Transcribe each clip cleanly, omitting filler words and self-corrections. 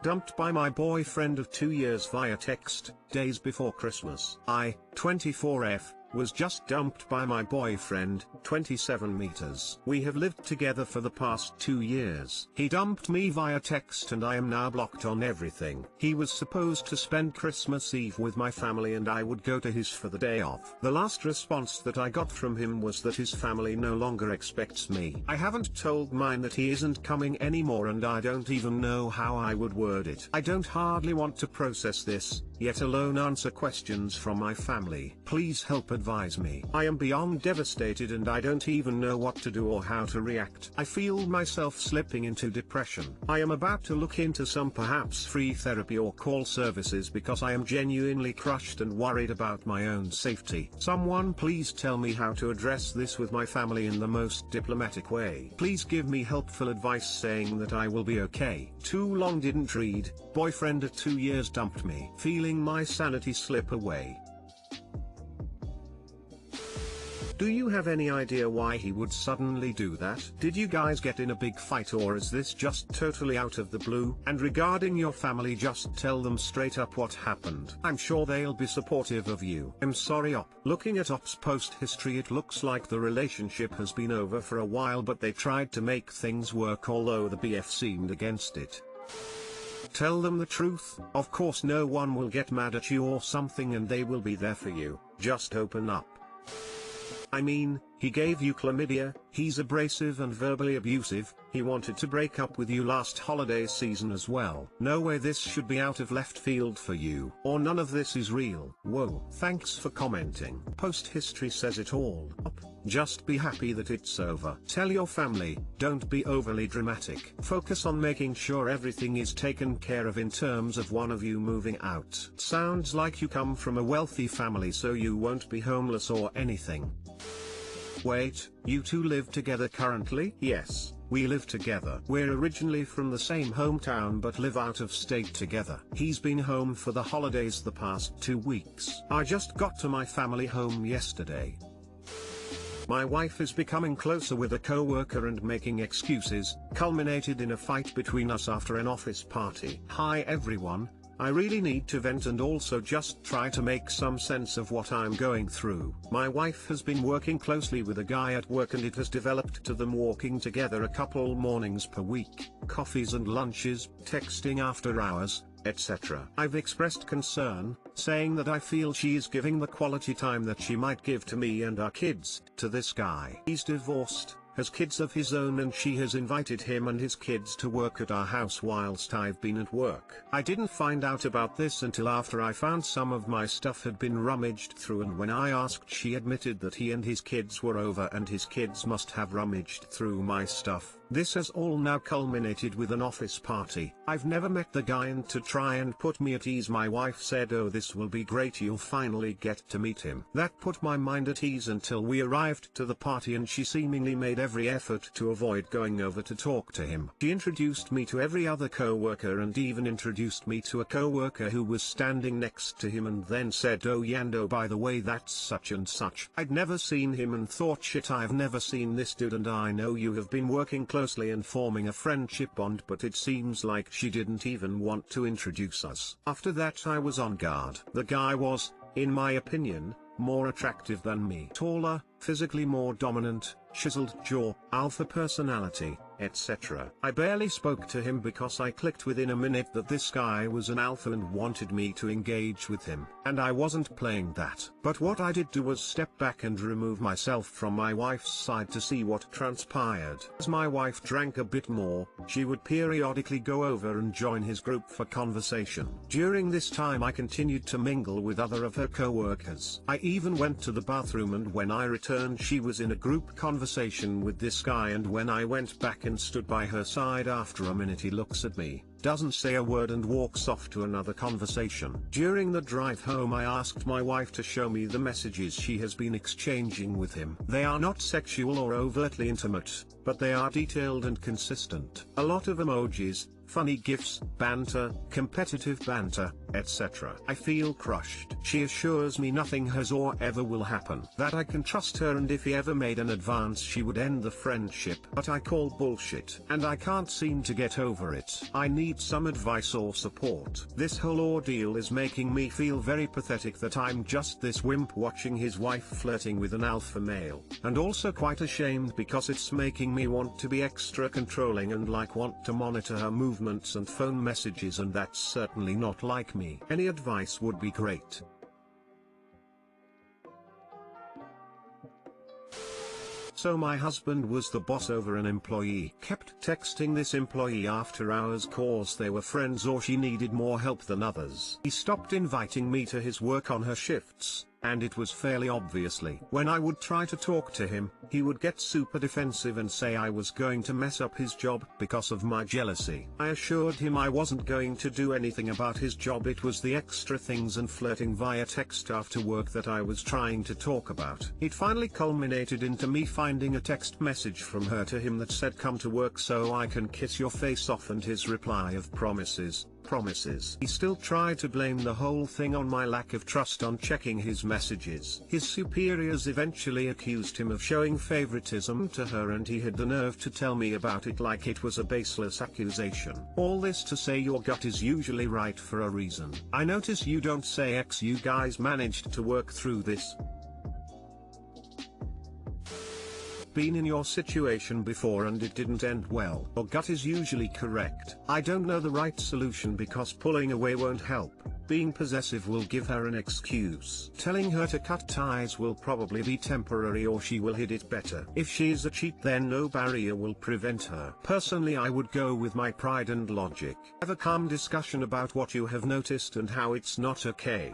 Dumped by my boyfriend of 2 years via text, days before Christmas. I, 24F, was just dumped by my boyfriend, 27 meters. We have lived together for the past 2 years. He dumped me via text and I am now blocked on everything. He was supposed to spend Christmas Eve with my family and I would go to his for the day off. The last response that I got from him was that his family no longer expects me. I haven't told mine that he isn't coming anymore and I don't even know how I would word it. I don't hardly want to process this, yet alone answer questions from my family. Please help advise me. I am beyond devastated and I don't even know what to do or how to react. I feel myself slipping into depression. I am about to look into some perhaps free therapy or call services because I am genuinely crushed and worried about my own safety. Someone please tell me how to address this with my family in the most diplomatic way. Please give me helpful advice saying that I will be okay. Too long didn't read. Boyfriend of 2 years dumped me. Feeling my sanity slip away. Do you have any idea why he would suddenly do that? Did you guys get in a big fight or is this just totally out of the blue? And regarding your family, just tell them straight up what happened. I'm sure they'll be supportive of you. I'm sorry Op. Looking at Op's post history, it looks like the relationship has been over for a while, but they tried to make things work although the BF seemed against it. Tell them the truth. Of course no one will get mad at you or something and they will be there for you. Just open up. I mean, he gave you chlamydia, he's abrasive and verbally abusive, he wanted to break up with you last holiday season as well. No way this should be out of left field for you, or none of this is real. Whoa, thanks for commenting. Post history says it all. Just be happy that it's over. Tell your family, don't be overly dramatic. Focus on making sure everything is taken care of in terms of one of you moving out. Sounds like you come from a wealthy family so you won't be homeless or anything. Wait, you two live together currently? Yes, we live together. We're originally from the same hometown but live out of state together. He's been home for the holidays the past 2 weeks. I just got to my family home yesterday. My wife is becoming closer with a coworker and making excuses, culminated in a fight between us after an office party. Hi everyone. I really need to vent and also just try to make some sense of what I'm going through. My wife has been working closely with a guy at work and it has developed to them walking together a couple mornings per week, coffees and lunches, texting after hours, etc. I've expressed concern, saying that I feel she is giving the quality time that she might give to me and our kids, to this guy. He's divorced, has kids of his own and she has invited him and his kids to work at our house whilst I've been at work. I didn't find out about this until after I found some of my stuff had been rummaged through, and when I asked she admitted that he and his kids were over and his kids must have rummaged through my stuff. This has all now culminated with an office party. I've never met the guy, and to try and put me at ease my wife said, "Oh, this will be great, you'll finally get to meet him." That put my mind at ease until we arrived to the party and she seemingly made every effort to avoid going over to talk to him. She introduced me to every other co-worker and even introduced me to a co-worker who was standing next to him and then said, "Oh Yando, by the way, that's such and such." I'd never seen him and thought, shit, I've never seen this dude, and I know you have been working closely and forming a friendship bond, but it seems like she didn't even want to introduce us. After that I was on guard. The guy was, in my opinion, more attractive than me. Taller, physically more dominant, chiseled jaw, alpha personality, etc. I barely spoke to him because I clicked within a minute that this guy was an alpha and wanted me to engage with him, and I wasn't playing that. But what I did do was step back and remove myself from my wife's side to see what transpired. As my wife drank a bit more, she would periodically go over and join his group for conversation. During this time I continued to mingle with other of her co-workers. I even went to the bathroom, and when I returned she was in a group conversation with this guy, and when I went back and stood by her side after a minute he looks at me, doesn't say a word and walks off to another conversation. During the drive home I asked my wife to show me the messages she has been exchanging with him. They are not sexual or overtly intimate, but they are detailed and consistent. A lot of emojis, funny gifs, banter, competitive banter, etc. I feel crushed. She assures me nothing has or ever will happen, that I can trust her, and if he ever made an advance she would end the friendship. But I call bullshit, and I can't seem to get over it. I need need some advice or support. This whole ordeal is making me feel very pathetic that I'm just this wimp watching his wife flirting with an alpha male, and also quite ashamed because it's making me want to be extra controlling and want to monitor her movements and phone messages, and that's certainly not like me. Any advice would be great. So my husband was the boss over an employee, kept texting this employee after hours cause they were friends or she needed more help than others. He stopped inviting me to his work on her shifts, and it was fairly obviously. When I would try to talk to him, he would get super defensive and say I was going to mess up his job because of my jealousy. I assured him I wasn't going to do anything about his job, it was the extra things and flirting via text after work that I was trying to talk about. It finally culminated into me finding a text message from her to him that said come to work so I can kiss your face off, and his reply of promises. He still tried to blame the whole thing on my lack of trust on checking his messages. His superiors eventually accused him of showing favoritism to her, and he had the nerve to tell me about it like it was a baseless accusation. All this to say your gut is usually right for a reason. I notice you don't say X. You guys managed to work through this. Been in your situation before and it didn't end well. Your gut is usually correct. I don't know the right solution because pulling away won't help. Being possessive will give her an excuse. Telling her to cut ties will probably be temporary or she will hit it better. If she's a cheat then no barrier will prevent her. Personally I would go with my pride and logic. Have a calm discussion about what you have noticed and how it's not okay.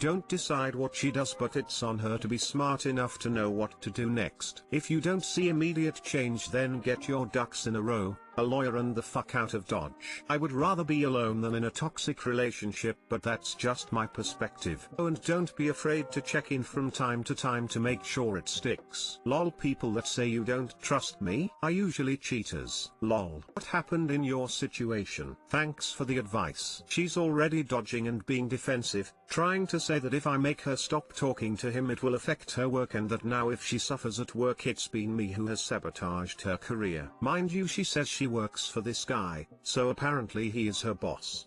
Don't decide what she does, but it's on her to be smart enough to know what to do next. If you don't see immediate change then get your ducks in a row, a lawyer and the fuck out of Dodge. I would rather be alone than in a toxic relationship, but that's just my perspective. Oh, and don't be afraid to check in from time to time to make sure it sticks. Lol, people that say you don't trust me are usually cheaters. Lol. What happened in your situation? Thanks for the advice. She's already dodging and being defensive, trying to say that if I make her stop talking to him it will affect her work, and that now if she suffers at work it's been me who has sabotaged her career. Mind you, she says she works for this guy, so apparently he is her boss.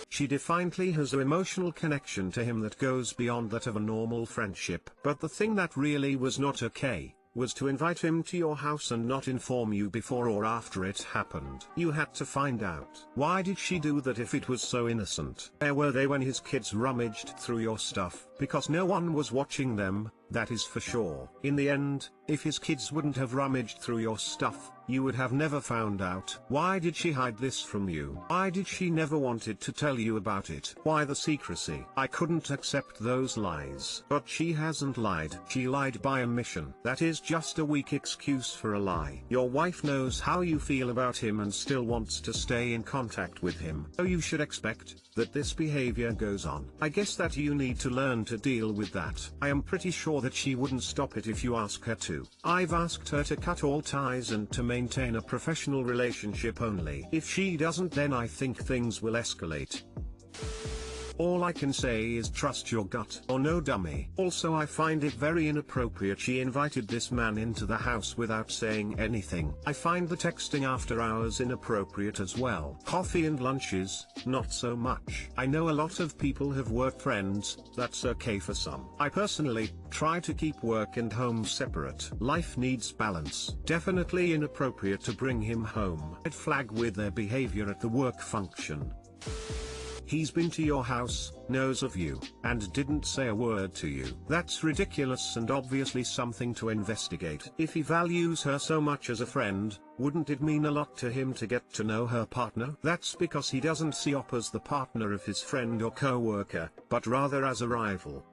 She definitely has an emotional connection to him that goes beyond that of a normal friendship. But the thing that really was not okay was to invite him to your house and not inform you before or after it happened. You had to find out. Why did she do that if it was so innocent? Where were they when his kids rummaged through your stuff? Because no one was watching them, that is for sure. In the end, if his kids wouldn't have rummaged through your stuff, you would have never found out. Why did she hide this from you? Why did she never wanted to tell you about it? Why the secrecy? I couldn't accept those lies. But she hasn't lied. She lied by omission. That is just a weak excuse for a lie. Your wife knows how you feel about him and still wants to stay in contact with him. So you should expect that this behavior goes on. I guess that you need to learn to deal with that. I am pretty sure that she wouldn't stop it if you ask her to. I've asked her to cut all ties and to maintain a professional relationship only. If she doesn't, then I think things will escalate. All I can say is trust your gut, or no dummy. Also, I find it very inappropriate she invited this man into the house without saying anything. I find the texting after hours inappropriate as well. Coffee and lunches, not so much. I know a lot of people have work friends, that's okay for some. I personally try to keep work and home separate. Life needs balance. Definitely inappropriate to bring him home. Red flag with their behavior at the work function. He's been to your house, knows of you, and didn't say a word to you. That's ridiculous and obviously something to investigate. If he values her so much as a friend, wouldn't it mean a lot to him to get to know her partner? That's because he doesn't see Op as the partner of his friend or co-worker, but rather as a rival.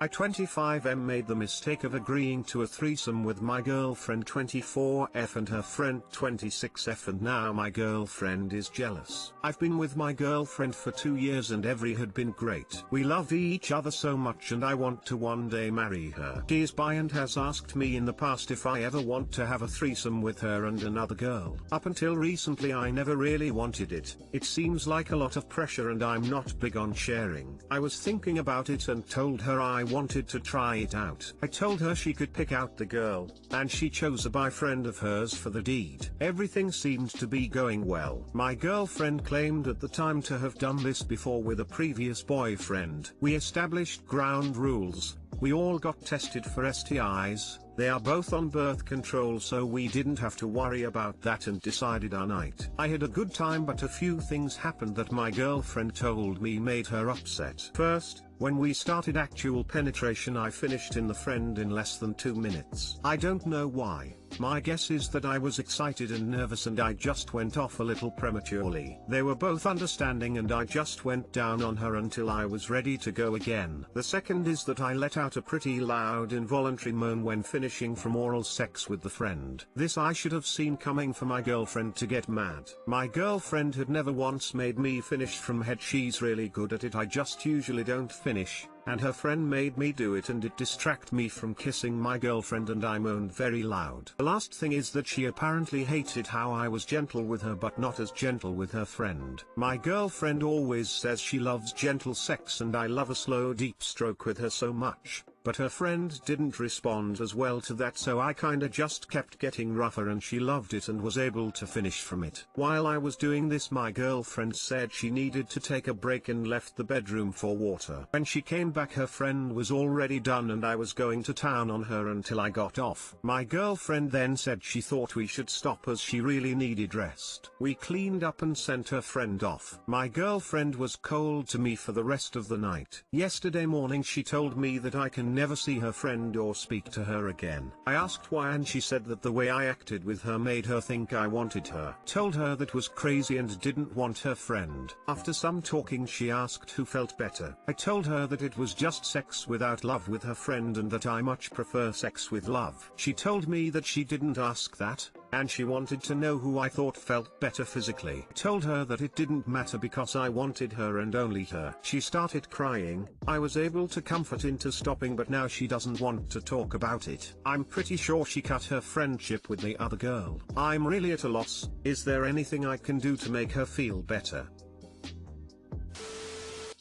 I 25M made the mistake of agreeing to a threesome with my girlfriend 24F and her friend 26F, and now my girlfriend is jealous. I've been with my girlfriend for 2 years and every had been great. We love each other so much and I want to one day marry her. She is bi and has asked me in the past if I ever want to have a threesome with her and another girl. Up until recently I never really wanted it. It seems like a lot of pressure and I'm not big on sharing. I was thinking about it and told her I wanted to try it out. I told her she could pick out the girl, and she chose a boyfriend of hers for the deed. Everything seemed to be going well. My girlfriend claimed at the time to have done this before with a previous boyfriend. We established ground rules. We all got tested for STIs. They are both on birth control, so we didn't have to worry about that and decided our night. I had a good time, but a few things happened that my girlfriend told me made her upset. First, when we started actual penetration, I finished in the friend in less than 2 minutes. I don't know why. My guess is that I was excited and nervous and I just went off a little prematurely. They were both understanding and I just went down on her until I was ready to go again. The second is that I let out a pretty loud involuntary moan when finishing from oral sex with the friend. This I should have seen coming for my girlfriend to get mad. My girlfriend had never once made me finish from head. She's really good at it. I just usually don't finish. And her friend made me do it and it distracted me from kissing my girlfriend and I moaned very loud. The last thing is that she apparently hated how I was gentle with her but not as gentle with her friend. My girlfriend always says she loves gentle sex and I love a slow deep stroke with her so much. But her friend didn't respond as well to that, so I kinda just kept getting rougher and she loved it and was able to finish from it. While I was doing this, my girlfriend said she needed to take a break and left the bedroom for water. When she came back, her friend was already done and I was going to town on her until I got off. My girlfriend then said she thought we should stop as she really needed rest. We cleaned up and sent her friend off. My girlfriend was cold to me for the rest of the night. Yesterday morning she told me that I can never see her friend or speak to her again. I asked why and she said that the way I acted with her made her think I wanted her. Told her that was crazy and didn't want her friend. After some talking she asked who felt better. I told her that it was just sex without love with her friend and that I much prefer sex with love. She told me that she didn't ask that, and she wanted to know who I thought felt better physically. I told her that it didn't matter because I wanted her and only her. She started crying. I was able to comfort into stopping, but now she doesn't want to talk about it. I'm pretty sure she cut her friendship with the other girl. I'm really at a loss. Is there anything I can do to make her feel better?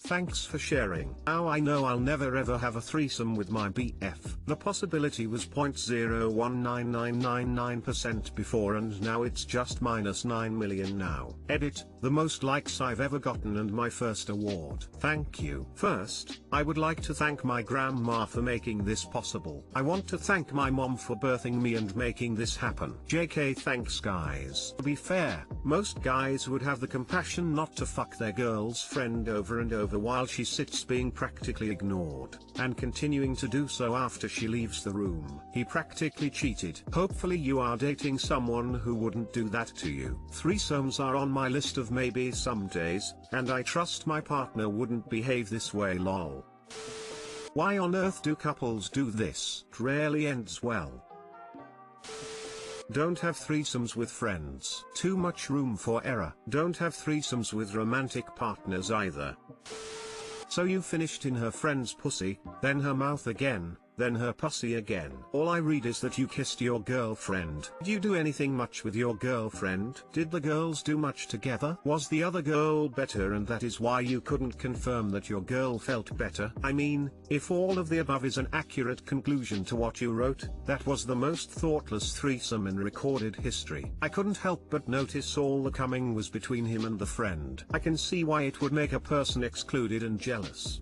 Thanks for sharing. Now I know I'll never ever have a threesome with my BF. The possibility was 0.019999% before and now it's just -9 million now. Edit, the most likes I've ever gotten and my first award. Thank you. First, I would like to thank my grandma for making this possible. I want to thank my mom for birthing me and making this happen. JK, thanks guys. To be fair, most guys would have the compassion not to fuck their girl's friend over and over while she sits being practically ignored, and continuing to do so after she leaves the room. He practically cheated. Hopefully you are dating someone who wouldn't do that to you. Threesomes are on my list of maybe some days, and I trust my partner wouldn't behave this way lol. Why on earth do couples do this? It rarely ends well. Don't have threesomes with friends. Too much room for error. Don't have threesomes with romantic partners either. So you finished in her friend's pussy, then her mouth again, then her pussy again. All I read is that you kissed your girlfriend. Did you do anything much with your girlfriend? Did the girls do much together? Was the other girl better and that is why you couldn't confirm that your girl felt better? I mean, if all of the above is an accurate conclusion to what you wrote, that was the most thoughtless threesome in recorded history. I couldn't help but notice all the coming was between him and the friend. I can see why it would make a person excluded and jealous.